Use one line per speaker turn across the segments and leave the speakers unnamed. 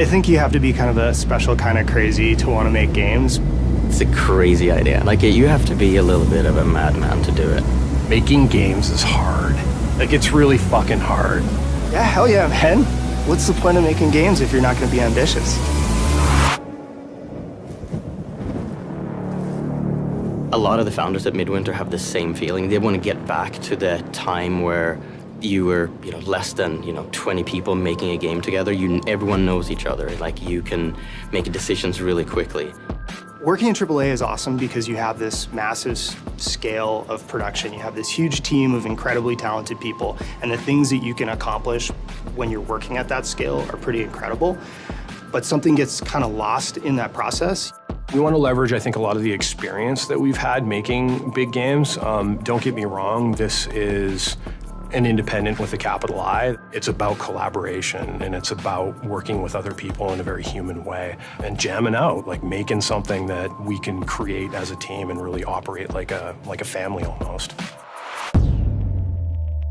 I think you have to be kind of a special kind of crazy to want to make games.
It's a crazy idea. Like, you have to be a little bit of a madman to do it.
Making games is hard. Like, it's really fucking hard.
Yeah, hell yeah, man. What's the point of making games if you're not going to be ambitious?
A lot of the founders at Midwinter have the same feeling. They want to get back to the time where you were, less than, 20 people making a game together. Everyone knows each other. Like, you can make decisions really quickly.
Working in AAA is awesome because you have this massive scale of production. You have this huge team of incredibly talented people, and the things that you can accomplish when you're working at that scale are pretty incredible. But something gets kind of lost in that process.
We want to leverage, I think, a lot of the experience that we've had making big games. Don't get me wrong, this is an independent with a capital I. It's about collaboration, and it's about working with other people in a very human way and jamming out, like making something that we can create as a team and really operate like a family almost.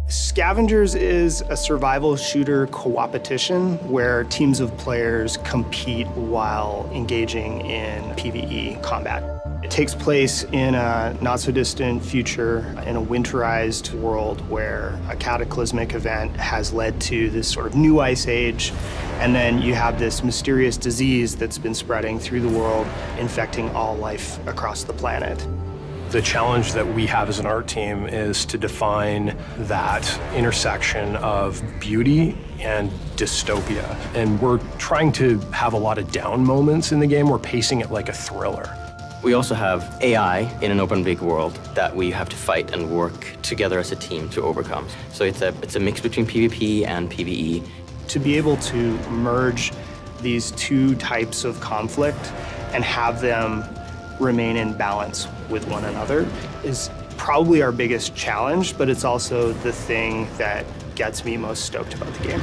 Scavengers is a survival shooter co-opetition where teams of players compete while engaging in PvE combat. It takes place in a not-so-distant future in a winterized world where a cataclysmic event has led to this sort of new ice age, and then you have this mysterious disease that's been spreading through the world, infecting all life across the planet.
The challenge that we have as an art team is to define that intersection of beauty and dystopia. And we're trying to have a lot of down moments in the game. We're pacing it like a thriller.
We also have AI in an open big world that we have to fight and work together as a team to overcome. So it's a mix between PvP and PvE.
To be able to merge these two types of conflict and have them remain in balance with one another is probably our biggest challenge, but it's also the thing that gets me most stoked about the game.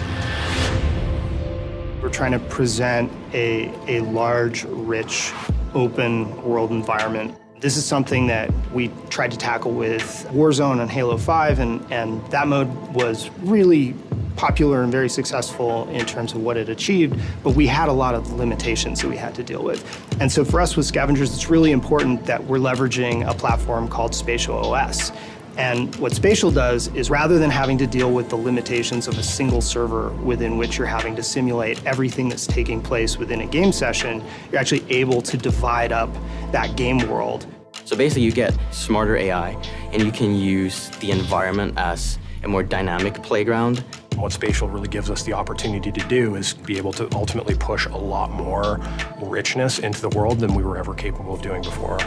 We're trying to present a large, rich, open world environment. This is something that we tried to tackle with Warzone and Halo 5, and that mode was really popular and very successful in terms of what it achieved, but we had a lot of limitations that we had to deal with. And so for us with Scavengers, it's really important that we're leveraging a platform called Spatial OS. And what Spatial does is, rather than having to deal with the limitations of a single server within which you're having to simulate everything that's taking place within a game session, you're actually able to divide up that game world.
So basically you get smarter AI, and you can use the environment as a more dynamic playground.
What Spatial really gives us the opportunity to do is be able to ultimately push a lot more richness into the world than we were ever capable of doing before.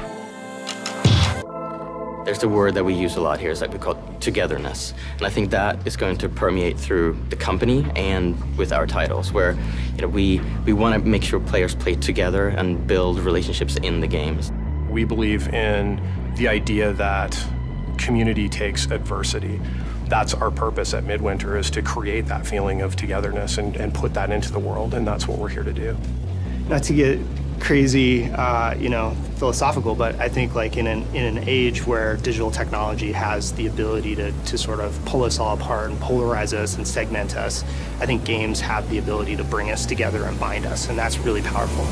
There's the word that we use a lot here, is that we call it togetherness. And I think that is going to permeate through the company and with our titles, where we want to make sure players play together and build relationships in the games.
We believe in the idea that community takes adversity. That's our purpose at Midwinter, is to create that feeling of togetherness and put that into the world, and that's what we're here to do.
Not to get crazy, philosophical, but I think like in an age where digital technology has the ability to sort of pull us all apart and polarize us and segment us, I think games have the ability to bring us together and bind us, and that's really powerful.